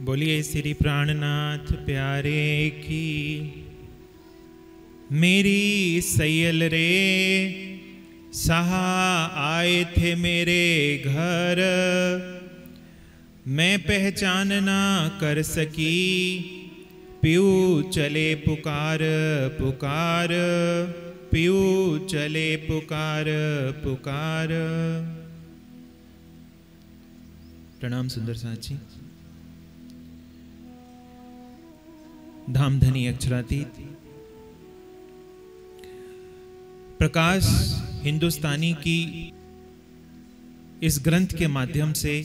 बोलिए श्री प्राणनाथ प्यारे की। मेरी सैयल रे सहा आए थे मेरे घर, मैं पहचान ना कर सकी, पियू चले पुकार पुकार, पियू चले पुकार पुकार। प्रणाम सुंदर साथ जी। धामधनी अक्षरातीत प्रकाश हिंदुस्तानी की इस ग्रंथ के माध्यम से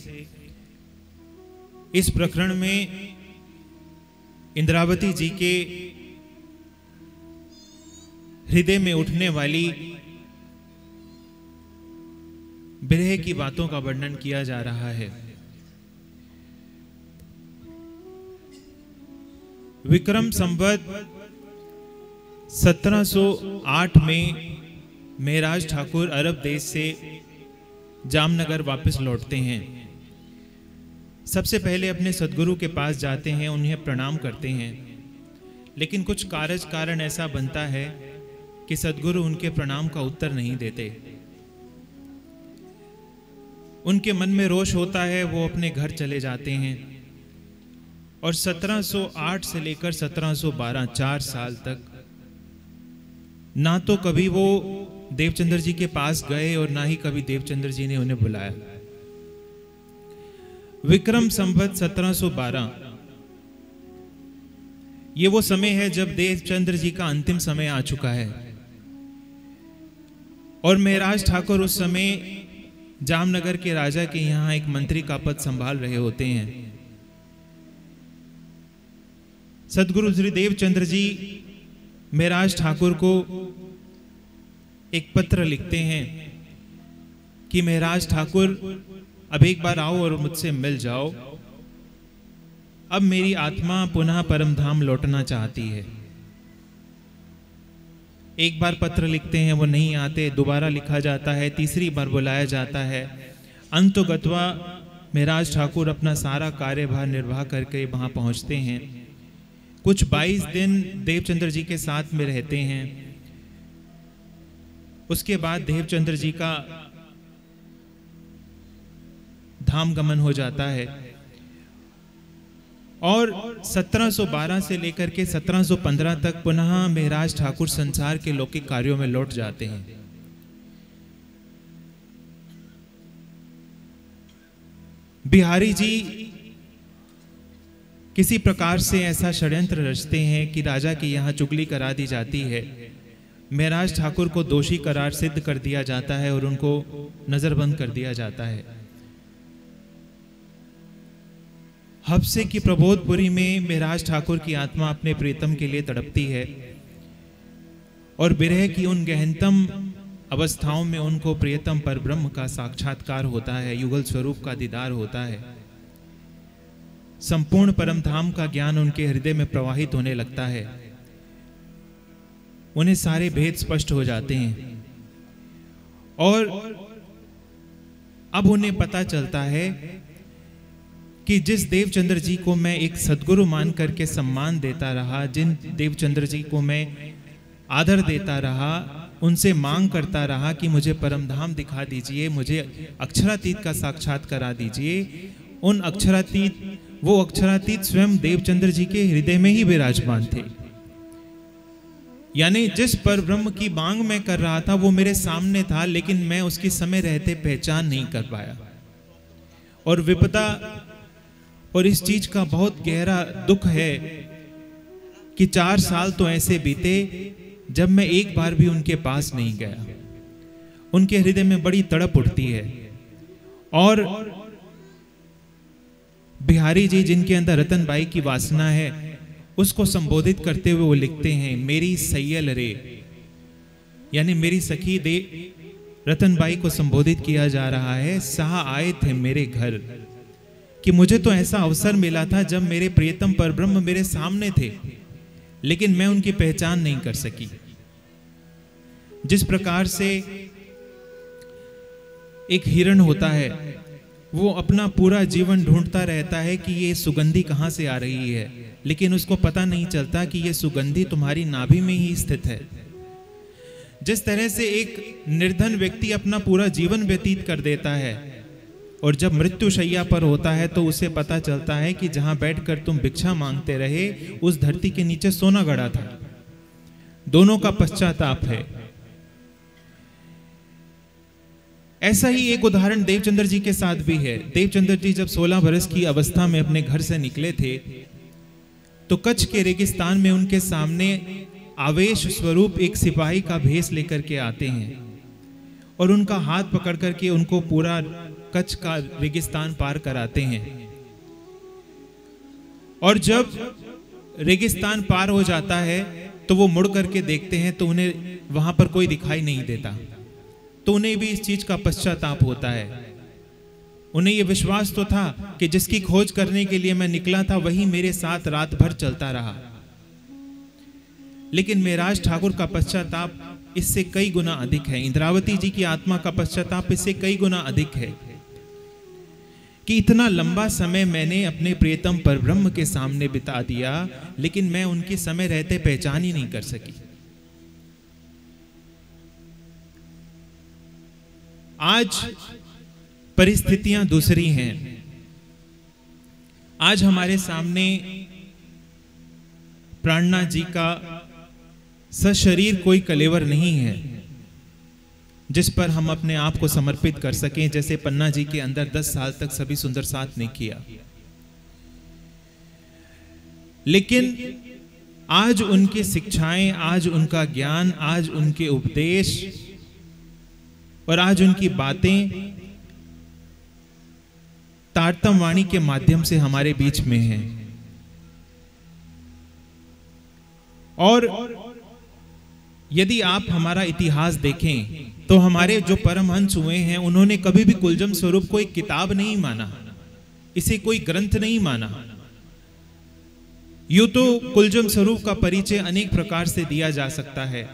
इस प्रकरण में इंद्रावती जी के हृदय में उठने वाली विरह की बातों का वर्णन किया जा रहा है। विक्रम संवत 1708 में मेहराज ठाकुर अरब देश से जामनगर वापस लौटते हैं। सबसे पहले अपने सदगुरु के पास जाते हैं, उन्हें प्रणाम करते हैं, लेकिन कुछ कारण ऐसा बनता है कि सदगुरु उनके प्रणाम का उत्तर नहीं देते। उनके मन में रोष होता है, वो अपने घर चले जाते हैं और 1708 से लेकर 1712 4 साल तक ना तो कभी वो देवचंद्र जी के पास गए और ना ही कभी देवचंद्र जी ने उन्हें बुलाया। विक्रम संवत 1712 ये वो समय है जब देवचंद्र जी का अंतिम समय आ चुका है और मेहराज ठाकुर उस समय जामनगर के राजा के यहाँ एक मंत्री का पद संभाल रहे होते हैं। सदगुरु श्री देवचंद्र जी मेहराज ठाकुर को एक पत्र लिखते हैं कि मेहराज ठाकुर अब एक बार आओ और मुझसे मिल जाओ, अब मेरी आत्मा पुनः परम धाम लौटना चाहती है। एक बार पत्र लिखते हैं, वो नहीं आते, दोबारा लिखा जाता है, तीसरी बार बुलाया जाता है। अंतोगत्वा मेहराज ठाकुर अपना सारा कार्यभार निर्वाह करके वहां पहुंचते हैं। कुछ 22 दिन देवचंद्र जी के साथ में रहते हैं। उसके बाद देवचंद्र जी का धाम गमन हो जाता है और 1712 से लेकर के 1715 तक पुनः मेहराज ठाकुर संसार के लौकिक कार्यों में लौट जाते हैं। बिहारी जी किसी प्रकार से ऐसा षड्यंत्र रचते हैं कि राजा के यहाँ चुगली करा दी जाती है। मेहराज ठाकुर को दोषी करार सिद्ध कर दिया जाता है और उनको नजरबंद कर दिया जाता है। हफ्से की प्रबोधपुरी में मेहराज ठाकुर की आत्मा अपने प्रीतम के लिए तड़पती है और विरह की उन गहनतम अवस्थाओं में उनको प्रियतम पर ब्रह्म का साक्षात्कार होता है, युगल स्वरूप का दीदार होता है। संपूर्ण परम धाम का ज्ञान उनके हृदय में प्रवाहित होने लगता है। उन्हें सारे भेद स्पष्ट हो जाते हैं और अब उन्हें पता चलता है कि जिस देवचंद्र जी को मैं एक सदगुरु मान करके सम्मान देता रहा, जिन देवचंद्र जी को मैं आदर देता रहा, उनसे मांग करता रहा कि मुझे परम धाम दिखा दीजिए, मुझे अक्षरातीत का साक्षात करा दीजिए, उन वो अक्षरातीत स्वयं देवचंद्र जी के हृदय में ही विराजमान थे। यानी जिस पर ब्रह्म की मांग मैं कर रहा था वो मेरे सामने था, लेकिन मैं उसकी समय रहते पहचान नहीं कर पाया। और विपदा और इस चीज का बहुत गहरा दुख है कि 4 साल तो ऐसे बीते जब मैं एक बार भी उनके पास नहीं गया। उनके हृदय में बड़ी तड़प उठती है और बिहारी जी जिनके अंदर रतनबाई की वासना है उसको संबोधित करते हुए वो लिखते हैं, मेरी सैयल रे, यानी मेरी सखी दे रतनबाई को संबोधित किया जा रहा है। सहा आए थे मेरे घर, कि मुझे तो ऐसा अवसर मिला था जब मेरे प्रियतम पर ब्रह्म मेरे सामने थे, लेकिन मैं उनकी पहचान नहीं कर सकी। जिस प्रकार से एक हिरण होता है वो अपना पूरा जीवन ढूंढता रहता है कि ये सुगंधी कहाँ से आ रही है, लेकिन उसको पता नहीं चलता कि ये सुगंधी तुम्हारी नाभि में ही स्थित है। जिस तरह से एक निर्धन व्यक्ति अपना पूरा जीवन व्यतीत कर देता है और जब मृत्यु शैया पर होता है तो उसे पता चलता है कि जहां बैठकर तुम भिक्षा मांगते रहे उस धरती के नीचे सोना गड़ा था। दोनों का पश्चाताप है। ऐसा ही एक उदाहरण देवचंद्र जी के साथ भी है। देवचंद्र जी जब 16 वर्ष की अवस्था में अपने घर से निकले थे तो कच्छ के रेगिस्तान में उनके सामने आवेश स्वरूप एक सिपाही का भेष लेकर के आते हैं और उनका हाथ पकड़ करके उनको पूरा कच्छ का रेगिस्तान पार कराते हैं। और जब रेगिस्तान पार हो जाता है तो वो मुड़ करके देखते हैं तो उन्हें वहां पर कोई दिखाई नहीं देता। तो उन्हें भी इस चीज का पश्चाताप होता है। उन्हें ये विश्वास तो था कि जिसकी खोज करने के लिए मैं निकला था वही मेरे साथ रात भर चलता रहा, लेकिन मेराज ठाकुर का पश्चाताप इससे कई गुना अधिक है। इंद्रावती जी की आत्मा का पश्चाताप इससे कई गुना अधिक है कि इतना लंबा समय मैंने अपने प्रियतम परब्रह्म के सामने बिता दिया, लेकिन मैं उनके समय रहते पहचान ही नहीं कर सकी। आज परिस्थितियां दूसरी हैं। आज हमारे सामने प्राणनाथ जी का सशरीर कोई कलेवर नहीं है जिस पर हम अपने आप को समर्पित कर सकें, जैसे पन्ना जी के अंदर 10 साल तक सभी सुंदर साथ ने किया। लेकिन आज उनकी शिक्षाएं, आज उनका ज्ञान, आज उनके उपदेश और आज उनकी बातें तारतम वाणी के माध्यम से हमारे बीच में हैं। और यदि आप हमारा इतिहास देखें तो हमारे जो परमहंस हुए हैं उन्होंने कभी भी कुलजम स्वरूप को एक किताब नहीं माना, इसे कोई ग्रंथ नहीं माना। यूं तो कुलजम स्वरूप का परिचय अनेक प्रकार से दिया जा सकता है,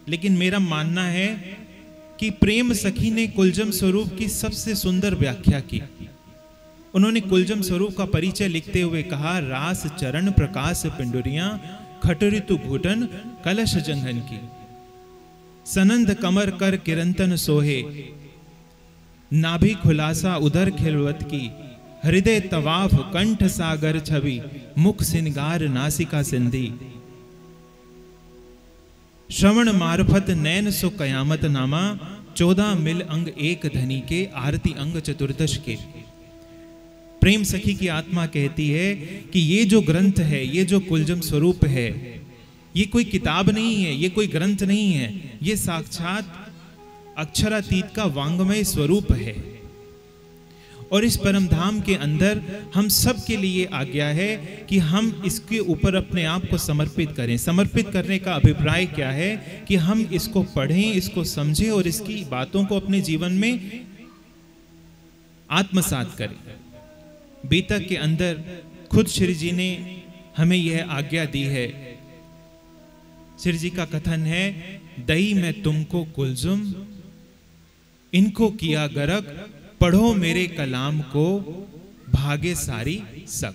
लेकिन मेरा मानना है कि प्रेम सखी ने कुलजम स्वरूप की सबसे सुंदर व्याख्या की। उन्होंने कुलजम स्वरूप का परिचय लिखते हुए कहा, रास चरण प्रकाश पिंडुरियां खट ऋतु घुटन कलश जंघन की, सनंद कमर कर किरंतन सोहे, नाभि खुलासा उदर खिलवत की, हृदय तवाफ कंठ सागर छवि, मुख सिनगार नासिका सिंधी, श्रवण मार्फत नैन सो कयामत नामा, 14 मिल अंग एक धनी के, आरती अंग चतुर्दश के। प्रेम सखी की आत्मा कहती है कि ये जो ग्रंथ है, ये जो कुलजम स्वरूप है, ये कोई किताब नहीं है, ये कोई ग्रंथ नहीं है, ये साक्षात अक्षरातीत का वांग्मय स्वरूप है। और इस परम धाम के अंदर हम सब के लिए आज्ञा है कि हम इसके ऊपर अपने आप को समर्पित करें। समर्पित करने का अभिप्राय क्या है कि हम इसको पढ़ें, इसको समझें और इसकी बातों को अपने जीवन में आत्मसात करें। बीतक के अंदर खुद श्री जी ने हमें यह आज्ञा दी है। श्री जी का कथन है, दई मैं तुमको कुलजुम, इनको किया गरक, पढ़ो मेरे कलाम को, भागे सारी सक।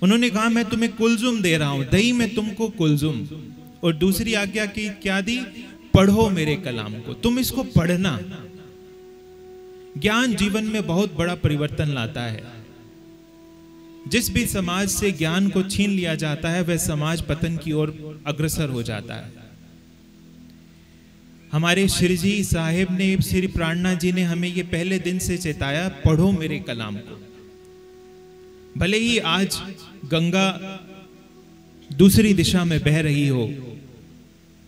उन्होंने कहा मैं तुम्हें कुलजुम दे रहा हूं, दई मैं तुमको कुलजुम। और दूसरी आज्ञा की क्या दी? पढ़ो मेरे कलाम को, तुम इसको पढ़ना। ज्ञान जीवन में बहुत बड़ा परिवर्तन लाता है। जिस भी समाज से ज्ञान को छीन लिया जाता है वह समाज पतन की ओर अग्रसर हो जाता है। हमारे श्री जी साहिब ने, श्री प्राणनाथ जी ने हमें ये पहले दिन से चेताया, पढ़ो मेरे कलाम को। भले ही आज गंगा दूसरी दिशा में बह रही हो,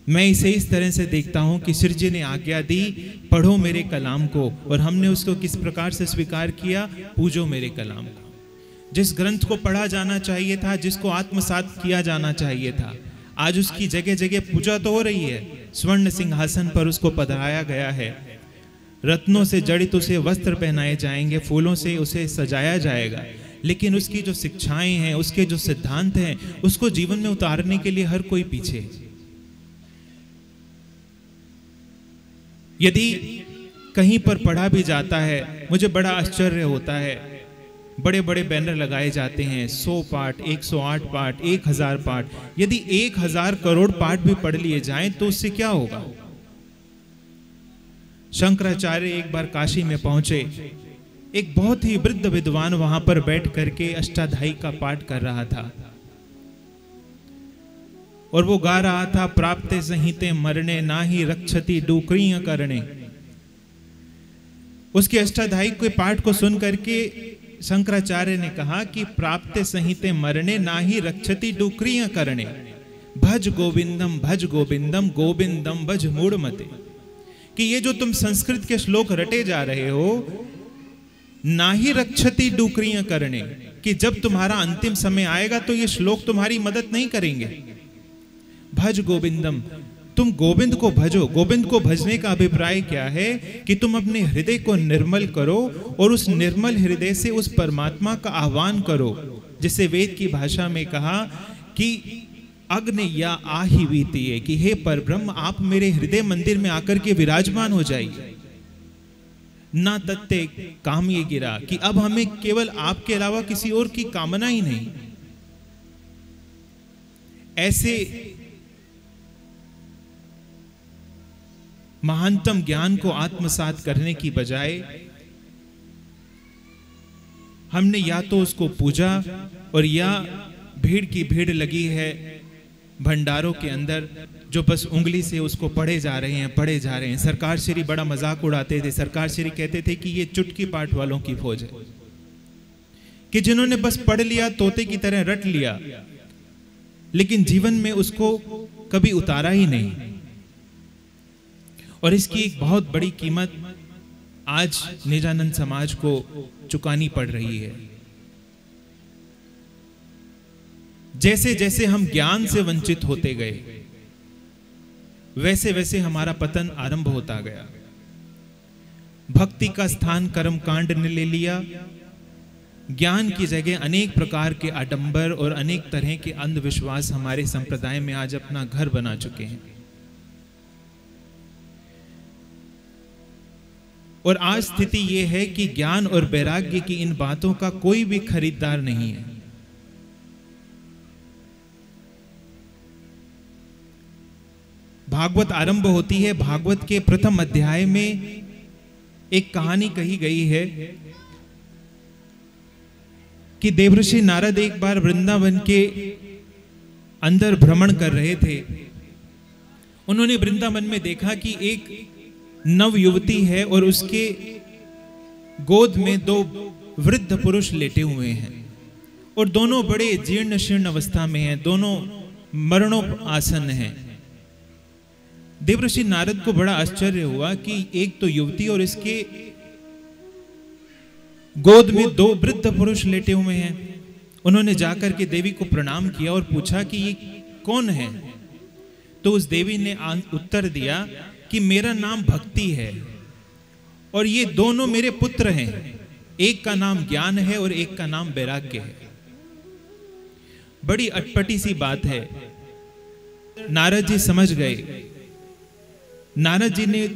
मैं इसे इस तरह से देखता हूं कि श्री जी ने आज्ञा दी, पढ़ो मेरे कलाम को, और हमने उसको किस प्रकार से स्वीकार किया? पूजो मेरे कलाम को। जिस ग्रंथ को पढ़ा जाना चाहिए था, जिसको आत्मसात किया जाना चाहिए था, आज उसकी जगह जगह पूजा तो हो रही है। स्वर्ण सिंहासन पर उसको पधराया गया है, रत्नों से जड़ित उसे वस्त्र पहनाए जाएंगे, फूलों से उसे सजाया जाएगा, लेकिन उसकी जो शिक्षाएं हैं, उसके जो सिद्धांत हैं, उसको जीवन में उतारने के लिए हर कोई पीछे। यदि कहीं पर पढ़ा भी जाता है, मुझे बड़ा आश्चर्य होता है। बड़े बड़े बैनर लगाए जाते हैं, 100 पाठ, 108 पाठ, 1000 पाठ। यदि 1000 करोड़ पाठ भी पढ़ लिए जाएं तो उससे क्या होगा? शंकराचार्य एक बार काशी में पहुंचे, एक बहुत ही वृद्ध विद्वान वहां पर बैठ करके अष्टाध्यायी का पाठ कर रहा था और वो गा रहा था, प्राप्ते संहिते मरणे नाही रक्षति डूक्रिय करणे। उसके अष्टाध्यायी के पाठ को सुन करके शंकराचार्य ने कहा कि प्राप्ते संहिते मरणे नाही रक्षति डूक्रिय करणे, भज गोविंदम गोविंदम भज मूढ़मते। कि ये जो तुम संस्कृत के श्लोक रटे जा रहे हो, नाही रक्षति डूक्रिय करणे, कि जब तुम्हारा अंतिम समय आएगा तो ये श्लोक तुम्हारी मदद नहीं करेंगे। भज गोविंदम, तुम गोविंद को भजो। गोविंद को भजने का अभिप्राय क्या है कि तुम अपने हृदय को निर्मल करो और उस निर्मल हृदय से उस परमात्मा का आह्वान करो, जिसे वेद की भाषा में कहा कि अग्नि या आहि वीतिये, कि हे परब्रह्म आप मेरे हृदय मंदिर में आकर के विराजमान हो जाइए। ना तत्ते काम ये गिरा, कि अब हमें केवल आपके अलावा किसी और की कामना ही नहीं। ऐसे महानतम ज्ञान को आत्मसात करने की बजाय हमने या तो उसको पूजा और या भीड़ की भीड़ लगी है भंडारों के अंदर, जो बस उंगली से उसको पढ़े जा रहे हैं। सरकार श्री बड़ा मजाक उड़ाते थे। सरकार श्री कहते थे कि ये चुटकी पाठ वालों की फौज है, कि जिन्होंने बस पढ़ लिया, तोते की तरह रट लिया, लेकिन जीवन में उसको कभी उतारा ही नहीं। और इसकी एक बहुत बड़ी कीमत आज निजानंद समाज को चुकानी पड़ रही है। जैसे जैसे हम ज्ञान से वंचित होते गए, वैसे वैसे हमारा पतन आरंभ होता गया। भक्ति का स्थान कर्म कांड ने ले लिया। ज्ञान की जगह अनेक प्रकार के आडंबर और अनेक तरह के अंधविश्वास हमारे संप्रदाय में आज अपना घर बना चुके हैं। और आज स्थिति यह है कि ज्ञान और वैराग्य की इन बातों का कोई भी खरीदार नहीं है। भागवत आरंभ होती है। भागवत के प्रथम अध्याय में एक कहानी कही गई है कि देवऋषि नारद एक बार वृंदावन के अंदर भ्रमण कर रहे थे। उन्होंने वृंदावन में देखा कि एक नव युवती है और उसके गोद में 2 वृद्ध पुरुष लेटे हुए हैं और दोनों बड़े जीर्ण शीर्ण अवस्था में हैं, दोनों मरणोपासन हैं। देवऋषि नारद को बड़ा आश्चर्य हुआ कि एक तो युवती और इसके गोद में 2 वृद्ध पुरुष लेटे हुए हैं। उन्होंने जाकर के देवी को प्रणाम किया और पूछा कि ये कौन है। तो उस देवी ने उत्तर दिया कि मेरा नाम भक्ति है और ये दोनों मेरे पुत्र हैं। एक का नाम ज्ञान है और एक का नाम वैराग्य है। बड़ी अटपटी सी बात है। नारद जी समझ गए। नारद जी ने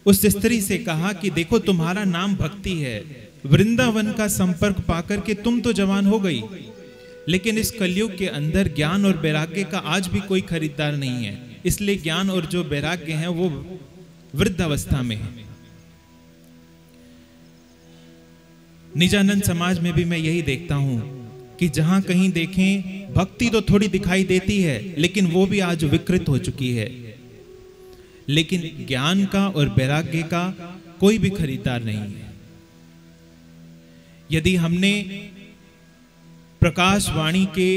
उस स्त्री से कहा कि देखो, तुम्हारा नाम भक्ति है, वृंदावन का संपर्क पाकर के तुम तो जवान हो गई, लेकिन इस कलयुग के अंदर ज्ञान और वैराग्य का आज भी कोई खरीदार नहीं है। इसलिए ज्ञान और जो वैराग्य है वो वृद्ध अवस्था में है। निजानंद समाज में भी मैं यही देखता हूं कि जहां कहीं देखें भक्ति तो थोड़ी दिखाई देती है, लेकिन वो भी आज विकृत हो चुकी है। लेकिन ज्ञान का और वैराग्य का कोई भी खरीदार नहीं है। यदि हमने प्रकाशवाणी के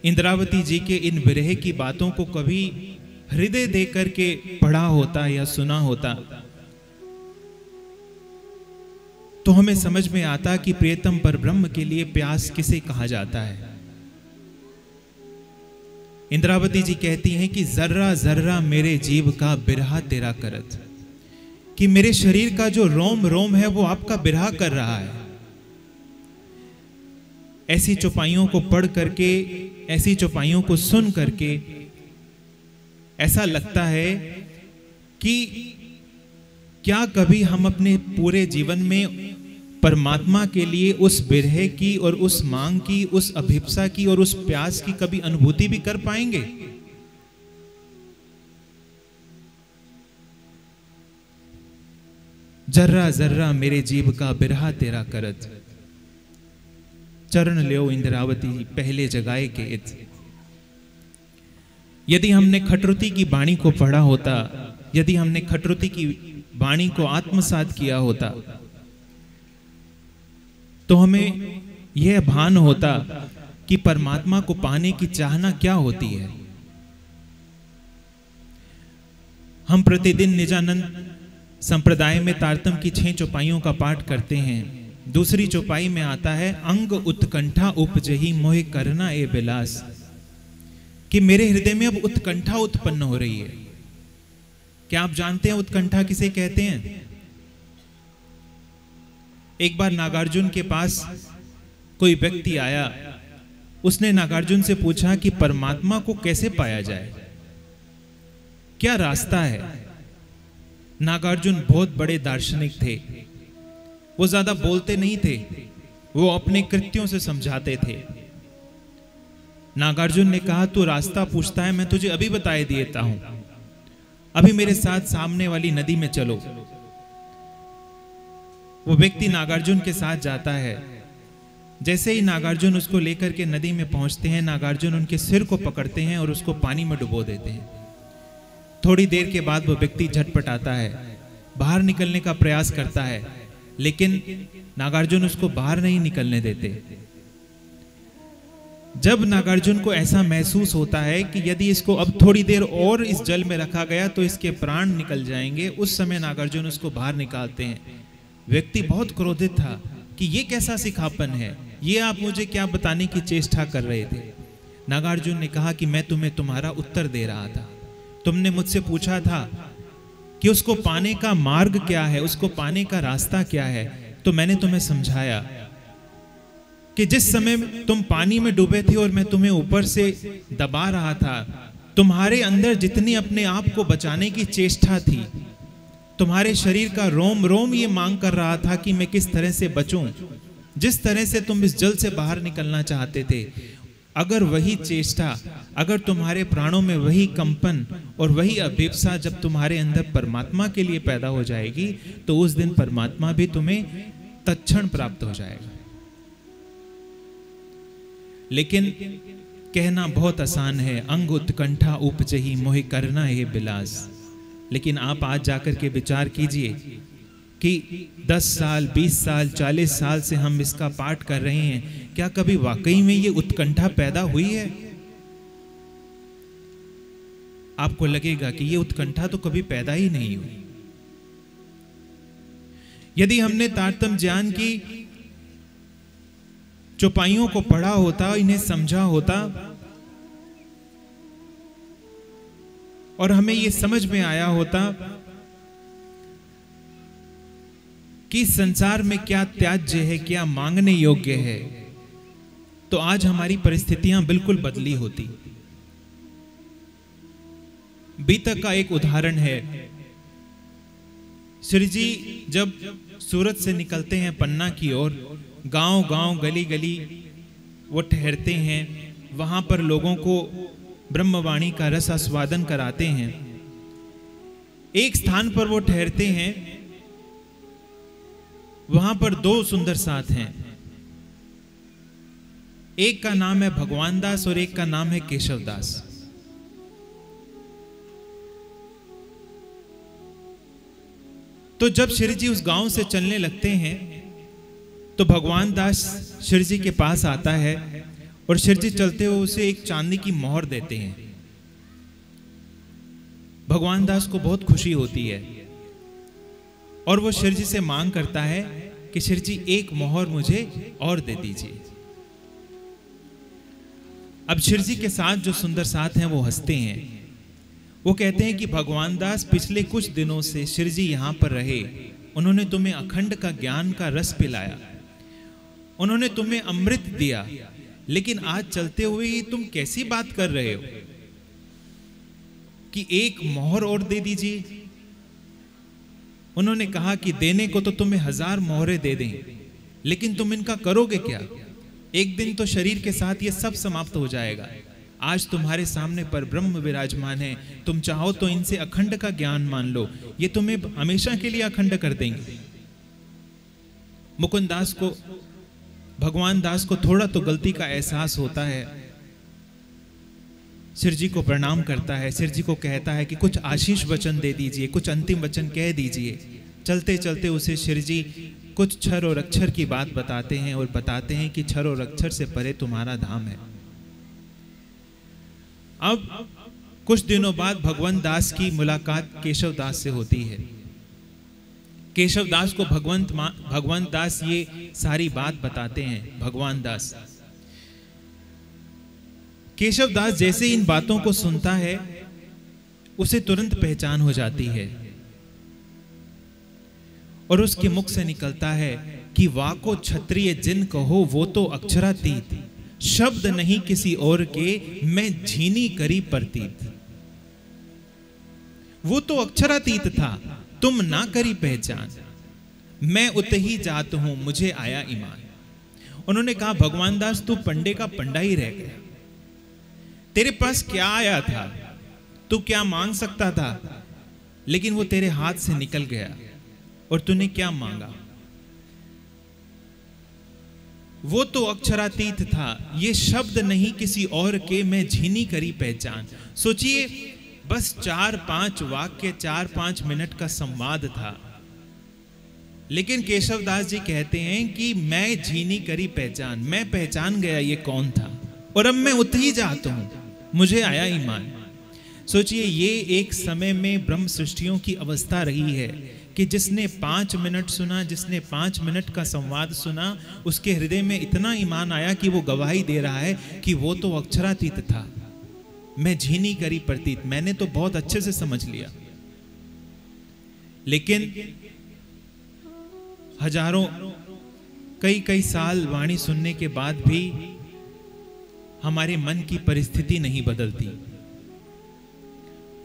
इंद्रावती जी के इन विरह की बातों को कभी हृदय दे करके पढ़ा होता या सुना होता तो हमें समझ में आता कि प्रियतम पर ब्रह्म के लिए प्यास किसे कहा जाता है। इंद्रावती जी कहती हैं कि जर्रा जर्रा मेरे जीव का बिरहा तेरा करत, कि मेरे शरीर का जो रोम रोम है वो आपका बिरहा कर रहा है। ऐसी चौपाइयों को पढ़ करके, ऐसी चौपाइयों को सुन करके ऐसा लगता है कि क्या कभी हम अपने पूरे जीवन में परमात्मा के लिए उस विरह की और उस मांग की, उस अभिप्सा की और उस प्यास की कभी अनुभूति भी कर पाएंगे? जर्रा जर्रा मेरे जीव का बिरहा तेरा करत, चरण ल्यो इंद्रावती पहले जगाए के इत। यदि हमने खटरुती की वाणी को पढ़ा होता, यदि हमने खटरुती की वाणी को आत्मसात किया होता, तो हमें यह भान होता कि परमात्मा को पाने की चाहना क्या होती है। हम प्रतिदिन निजानंद संप्रदाय में तारतम की 6 चौपाइयों का पाठ करते हैं। दूसरी चौपाई में आता है, अंग उत्कंठा उपजही मोह करना ए बिलास, कि मेरे हृदय में अब उत्कंठा उत्पन्न हो रही है। क्या आप जानते हैं उत्कंठा किसे कहते हैं? एक बार नागार्जुन के पास कोई व्यक्ति आया, उसने नागार्जुन से पूछा कि परमात्मा को कैसे पाया जाए, क्या रास्ता है। नागार्जुन बहुत बड़े दार्शनिक थे, वो ज्यादा बोलते नहीं थे, वो अपने कृत्यों से समझाते थे। नागार्जुन ने कहा, तू रास्ता पूछता है, मैं तुझे अभी बताए देता हूं, अभी मेरे साथ सामने वाली नदी में चलो। वो व्यक्ति नागार्जुन के साथ जाता है। जैसे ही नागार्जुन उसको लेकर के नदी में पहुंचते हैं, नागार्जुन उनके सिर को पकड़ते हैं और उसको पानी में डुबो देते हैं। थोड़ी देर के बाद वो व्यक्ति झटपटाता है, बाहर निकलने का प्रयास करता है, लेकिन नागार्जुन उसको बाहर नहीं निकलने देते। जब नागार्जुन को ऐसा महसूस होता है कि यदि इसको अब थोड़ी देर और इस जल में रखा गया तो इसके प्राण निकल जाएंगे, उस समय नागार्जुन उसको बाहर निकालते हैं। व्यक्ति बहुत क्रोधित था कि ये कैसा सिखापन है, ये आप मुझे क्या बताने की चेष्टा कर रहे थे। नागार्जुन ने कहा कि मैं तुम्हें तुम्हारा उत्तर दे रहा था, तुमने मुझसे पूछा था कि उसको पाने का मार्ग क्या है, उसको पाने का रास्ता क्या है, तो मैंने तुम्हें समझाया कि जिस समय तुम पानी में डूबे थे और मैं तुम्हें ऊपर से दबा रहा था, तुम्हारे अंदर जितनी अपने आप को बचाने की चेष्टा थी, तुम्हारे शरीर का रोम रोम ये मांग कर रहा था कि मैं किस तरह से बचूं, जिस तरह से तुम इस जल से बाहर निकलना चाहते थे, अगर वही चेष्टा, अगर तुम्हारे प्राणों में वही कंपन और वही अभिप्सा जब तुम्हारे अंदर परमात्मा के लिए पैदा हो जाएगी, तो उस दिन परमात्मा भी तुम्हें तत्क्षण प्राप्त हो जाएगा। लेकिन कहना बहुत आसान है, अंग उत्कंठा उपजही मोह करना है बिलास। लेकिन आप आज जाकर के विचार कीजिए कि 10 साल, 20 साल, 40 साल से हम इसका पाठ कर रहे हैं, क्या कभी वाकई में ये उत्कंठा पैदा हुई है? आपको लगेगा कि ये उत्कंठा तो कभी पैदा ही नहीं हुई। यदि हमने तारतम्य ज्ञान की चौपाइयों को पढ़ा होता, इन्हें समझा होता और हमें ये समझ में आया होता कि संसार में क्या त्याज्य है, क्या मांगने योग्य है, तो आज हमारी परिस्थितियां बिल्कुल बदली होती। बीतक का एक उदाहरण है। श्री जी जब सूरत से निकलते हैं पन्ना की ओर, गांव गांव गली गली वो ठहरते हैं, वहां पर लोगों को ब्रह्मवाणी का रस आस्वादन कराते हैं। एक स्थान पर वो ठहरते हैं, वहां पर 2 सुंदर साथ हैं, एक का नाम है भगवान दास और एक का नाम है केशव दास। तो जब श्री जी उस गांव से चलने लगते हैं तो भगवान दास श्री जी के पास आता है और श्री जी चलते हुए उसे एक चांदी की मोहर देते हैं। भगवान दास को बहुत खुशी होती है और वो श्री जी से मांग करता है कि श्री जी एक मोहर मुझे और दे दीजिए। अब श्री जी के साथ जो सुंदर साथ हैं वो हंसते हैं। वो कहते हैं कि भगवान दास, पिछले कुछ दिनों से श्री जी यहां पर रहे, उन्होंने तुम्हें अखंड का ज्ञान का रस पिलाया, उन्होंने तुम्हें अमृत दिया, लेकिन आज चलते हुए ही तुम कैसी बात कर रहे हो कि एक मोहर और दे दीजिए। उन्होंने कहा कि देने को तो तुम्हें 1000 मोहरे दे दें, लेकिन तुम इनका करोगे क्या? एक दिन तो शरीर के साथ ये सब समाप्त हो जाएगा। आज तुम्हारे सामने पर ब्रह्म विराजमान है, तुम चाहो तो इनसे अखंड का ज्ञान मान लो, ये तुम्हें हमेशा के लिए अखंड कर देंगे। मुकुंद दास को, भगवान दास को थोड़ा तो गलती का एहसास होता है। सिर जी को प्रणाम करता है, सिर जी को कहता है कि कुछ आशीष वचन दे दीजिए, कुछ अंतिम वचन कह दीजिए। चलते चलते उसे सिर जी कुछ क्षर और अक्षर की बात बताते हैं और बताते हैं कि क्षर और अक्षर से परे तुम्हारा धाम है। अब कुछ दिनों बाद भगवान दास की मुलाकात केशव दास से होती है। केशव दास को भगवान दास ये सारी बात बताते हैं। भगवान दास, केशव दास जैसे इन बातों को सुनता है उसे तुरंत पहचान हो जाती है और उसके मुख से निकलता है कि वाको क्षत्रिय जिन कहो वो तो अक्षरातीत, शब्द नहीं किसी और के मैं झीनी करी प्रतीत। वो तो अक्षरातीत था, तुम ना करी पहचान, मैं उतही जात हूं मुझे आया ईमान। उन्होंने कहा भगवान दास तू पंडे का पंडा ही रह गया, तेरे पास क्या आया था, तू क्या मांग सकता था, लेकिन वो तेरे हाथ से निकल गया। और तूने क्या मांगा? वो तो अक्षरातीत था, ये शब्द नहीं किसी और के मैं झीनी करी पहचान। सोचिए, बस 4-5 वाक्य, 4-5 मिनट का संवाद था, लेकिन केशव दास जी कहते हैं कि मैं झीनी करी पहचान, मैं पहचान गया ये कौन था और अब मैं उतही जाता हूं, मुझे आया ईमान। सोचिए, ये एक समय में ब्रह्म सृष्टियों की अवस्था रही है कि जिसने 5 मिनट सुना, जिसने 5 मिनट का संवाद सुना, उसके हृदय में इतना ईमान आया कि वो गवाही दे रहा है कि वो तो अक्षरातीत था, मैं झीनी करी प्रतीत, मैंने तो बहुत अच्छे से समझ लिया। लेकिन हजारों कई साल वाणी सुनने के बाद भी हमारे मन की परिस्थिति नहीं बदलती।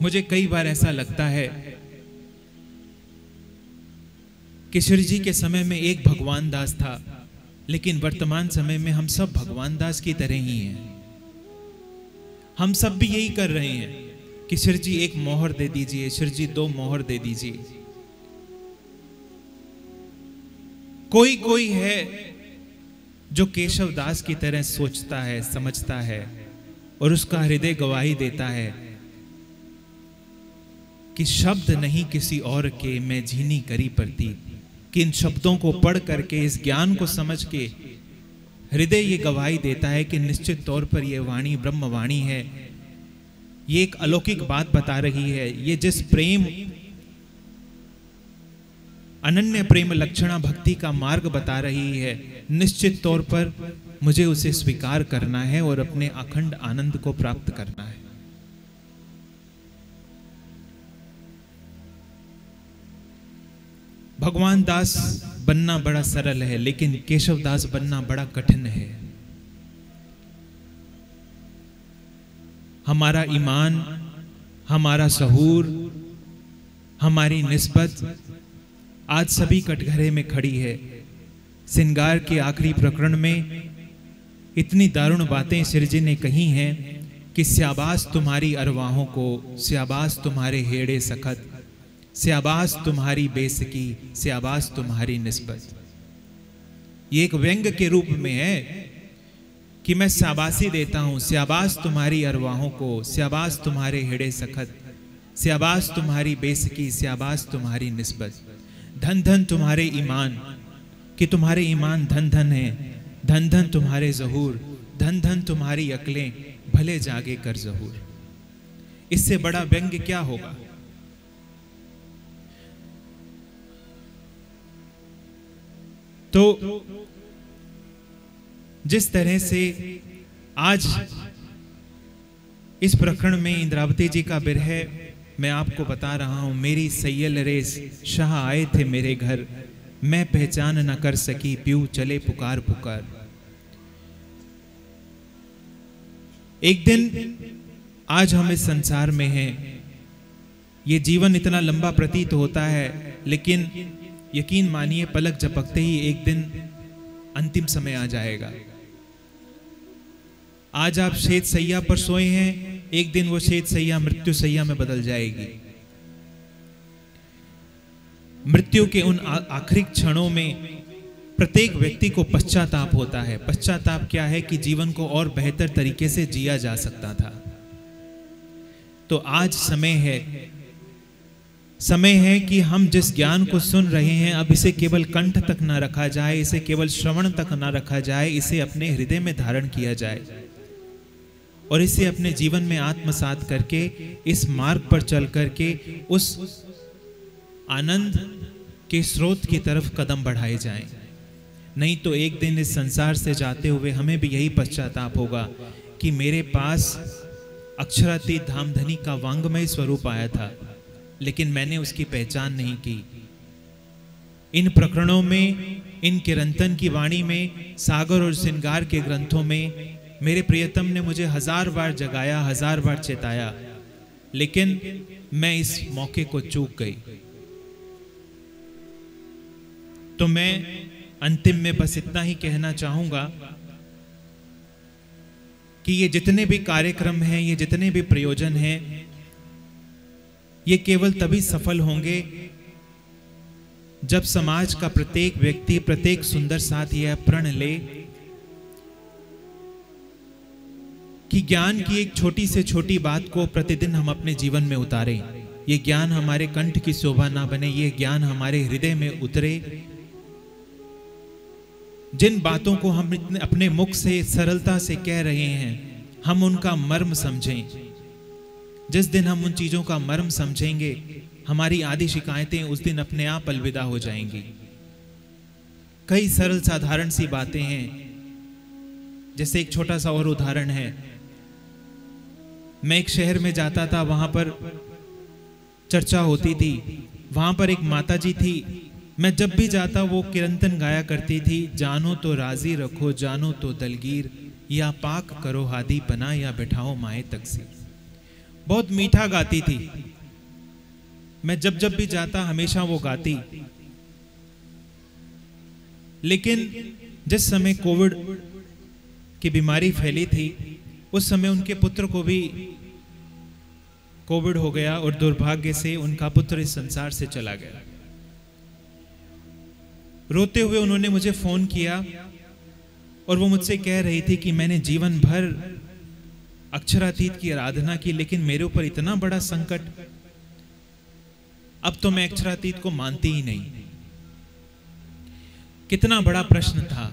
मुझे कई बार ऐसा लगता है कि शिव जी के समय में एक भगवान दास था, लेकिन वर्तमान समय में हम सब भगवान दास की तरह ही हैं। हम सब भी यही कर रहे हैं कि शिव जी 1 मोहर दे दीजिए, शिव जी 2 मोहर दे दीजिए। कोई है जो केशव दास की तरह सोचता है, समझता है और उसका हृदय गवाही देता है कि शब्द नहीं किसी और के मैं झीनी करी प्रतीत, कि इन शब्दों को पढ़ करके, इस ज्ञान को समझ के हृदय ये गवाही देता है कि निश्चित तौर पर ये वाणी ब्रह्म वाणी है। ये एक अलौकिक बात बता रही है। ये जिस प्रेम, अनन्य प्रेम लक्षणा भक्ति का मार्ग बता रही है, निश्चित तौर पर मुझे उसे स्वीकार करना है और अपने अखंड आनंद को प्राप्त करना है। भगवान दास बनना बड़ा सरल है, लेकिन केशव दास बनना बड़ा कठिन है। हमारा ईमान, हमारा सहूर, हमारी निस्बत आज सभी कटघरे में खड़ी है। सिंगार के आखिरी प्रकरण में इतनी दारुण बातें सिरजी ने कही हैं कि स्याबास तुम्हारी अरवाहों को, स्याबास तुम्हारे हेड़े सखत, स्याबास तुम्हारी बेसकी, स्याबास तुम्हारी निस्बत। ये एक व्यंग के रूप में है कि मैं स्याबासी देता हूं, स्याबास तुम्हारी अरवाहों को, स्याबास तुम्हारे हेड़े सखत, स्याबास तुम्हारी बेसकी, स्याबास तुम्हारी निस्बत। धन धन तुम्हारे ईमान, कि तुम्हारे ईमान धन धन है, धन धन तुम्हारे ज़हूर, धन धन तुम्हारी अकलें, भले जागे कर ज़हूर। इससे बड़ा व्यंग्य क्या होगा? तो जिस तरह से आज इस प्रकरण में इंद्रावती जी का बिरह मैं आपको बता रहा हूं। मेरी सैयल रेस शाह आए थे मेरे घर, मैं पहचान न कर सकी, प्यू चले पुकार पुकार। एक दिन आज हम इस संसार में हैं, ये जीवन इतना लंबा प्रतीत होता है, लेकिन यकीन मानिए पलक झपकते ही एक दिन अंतिम समय आ जाएगा। आज आप शेत सैया पर सोए हैं, एक दिन वो शेत सैया मृत्यु सैया में बदल जाएगी। मृत्यु के उन आखिरी क्षणों में प्रत्येक व्यक्ति को पश्चाताप होता है। पश्चाताप क्या है कि जीवन को और बेहतर तरीके से जिया जा सकता था। तो आज समय है कि हम जिस ज्ञान को सुन रहे हैं, अब इसे केवल कंठ तक ना रखा जाए, इसे केवल श्रवण तक ना रखा जाए, इसे अपने हृदय में धारण किया जाए और इसे अपने जीवन में आत्मसात करके इस मार्ग पर चल करके उस आनंद के स्रोत की तरफ कदम बढ़ाए जाएं। नहीं तो एक दिन इस संसार से जाते हुए हमें भी यही पश्चाताप होगा कि मेरे पास अक्षरातीत धामधनी का वांगमय स्वरूप आया था, लेकिन मैंने उसकी पहचान नहीं की। इन प्रकरणों में, इन किरंतन की वाणी में, सागर और श्रृंगार के ग्रंथों में मेरे प्रियतम ने मुझे 1000 बार जगाया, 1000 बार चेताया, लेकिन मैं इस मौके को चूक गई। तो मैं अंतिम में बस इतना ही कहना चाहूंगा कि ये जितने भी कार्यक्रम हैं, ये जितने भी प्रयोजन हैं, ये केवल तभी सफल होंगे जब समाज का प्रत्येक व्यक्ति, प्रत्येक सुंदर साथ यह प्रण ले कि ज्ञान की एक छोटी से छोटी बात को प्रतिदिन हम अपने जीवन में उतारें। ये ज्ञान हमारे कंठ की शोभा ना बने, ये ज्ञान हमारे हृदय में उतरे। जिन बातों को हम अपने मुख से सरलता से कह रहे हैं, हम उनका मर्म समझें। जिस दिन हम उन चीजों का मर्म समझेंगे, हमारी आधी शिकायतें उस दिन अपने आप अलविदा हो जाएंगी। कई सरल साधारण सी बातें हैं। जैसे एक छोटा सा और उदाहरण है, मैं एक शहर में जाता था, वहां पर चर्चा होती थी। वहां पर एक माता जी थी, मैं जब भी जाता वो किरंतन गाया करती थी, जानो तो राजी रखो, जानो तो दलगीर, या पाक करो हादी पना, या बैठाओ माए तकसीर। बहुत मीठा गाती थी। मैं जब भी जाता हमेशा वो गाती। लेकिन जिस समय कोविड की बीमारी फैली थी, उस समय उनके पुत्र को भी कोविड हो गया और दुर्भाग्य से उनका पुत्र इस संसार से चला गया। रोते हुए उन्होंने मुझे फोन किया और वो मुझसे कह रही थी कि मैंने जीवन भर अक्षरातीत की आराधना की, लेकिन मेरे ऊपर इतना बड़ा संकट, अब तो मैं अक्षरातीत को मानती ही नहीं। कितना बड़ा प्रश्न था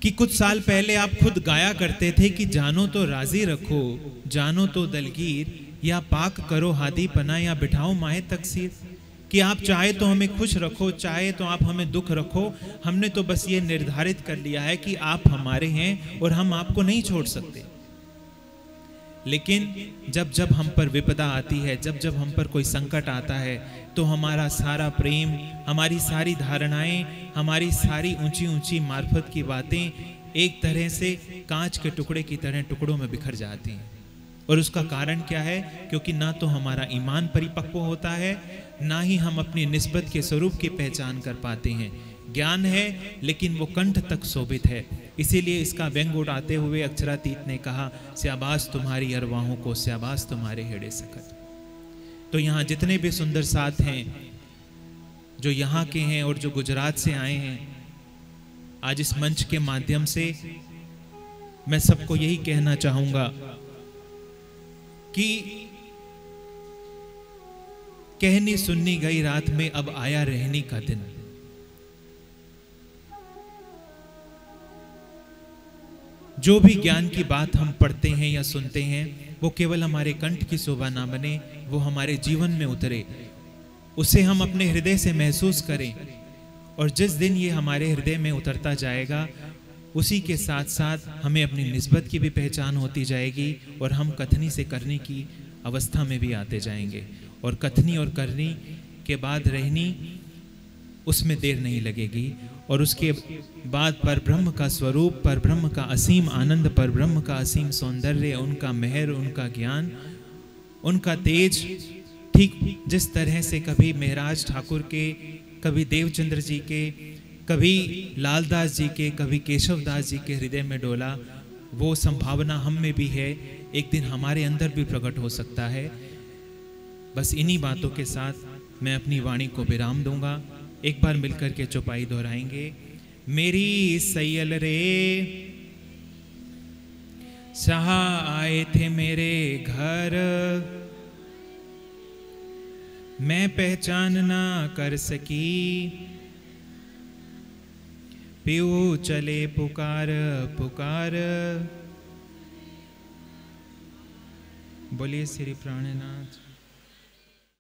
कि कुछ साल पहले आप खुद गाया करते थे कि जानो तो राजी रखो, जानो तो दलगीर, या पाक करो हादी पना, या बिठाओ माहे तकसीर, कि आप चाहे तो हमें खुश रखो, चाहे तो आप हमें दुख रखो। हमने तो बस ये निर्धारित कर लिया है कि आप हमारे हैं और हम आपको नहीं छोड़ सकते। लेकिन जब जब हम पर विपदा आती है, जब जब हम पर कोई संकट आता है, तो हमारा सारा प्रेम, हमारी सारी धारणाएं, हमारी सारी ऊंची ऊंची मार्फत की बातें एक तरह से कांच के टुकड़े की तरह टुकड़ों में बिखर जाती हैं। और उसका कारण क्या है? क्योंकि ना तो हमारा ईमान परिपक्व होता है, ना ही हम अपनी निस्बत के स्वरूप की पहचान कर पाते हैं। ज्ञान है लेकिन वो कंठ तक शोभित है। इसीलिए इसका व्यंग उड़ाते हुए अक्षरातीत ने कहा, स्याबास तुम्हारी अरवाहों को, स्याबास तुम्हारे हेड़े सकत। तो यहाँ जितने भी सुंदर साथ हैं, जो यहाँ के हैं और जो गुजरात से आए हैं, आज इस मंच के माध्यम से मैं सबको यही कहना चाहूंगा कि कहनी सुननी गई रात में, अब आया रहनी का दिन। जो भी ज्ञान की बात हम पढ़ते हैं या सुनते हैं, वो केवल हमारे कंठ की शोभा ना बने, वो हमारे जीवन में उतरे, उसे हम अपने हृदय से महसूस करें। और जिस दिन ये हमारे हृदय में उतरता जाएगा, उसी के साथ साथ हमें अपनी निस्बत की भी पहचान होती जाएगी और हम कथनी से करनी की अवस्था में भी आते जाएंगे। और कथनी और करनी के बाद रहनी, उसमें देर नहीं लगेगी। और उसके बाद पर ब्रह्म का स्वरूप, पर ब्रह्म का असीम आनंद, पर ब्रह्म का असीम सौंदर्य, उनका मेहर, उनका ज्ञान, उनका तेज ठीक जिस तरह से कभी मेहराज ठाकुर के, कभी देवचंद्र जी के, कभी लालदास जी के, कभी केशवदास जी के हृदय में डोला, वो संभावना हम में भी है, एक दिन हमारे अंदर भी प्रकट हो सकता है। बस इन्हीं बातों के साथ मैं अपनी वाणी को विराम दूंगा। एक बार मिलकर के चौपाई दोहराएंगे। मेरी सैयल रे शाह आए थे मेरे घर, मैं पहचान ना कर सकी, पियो चले पुकार पुकार। बोलिए श्री प्राणनाथ।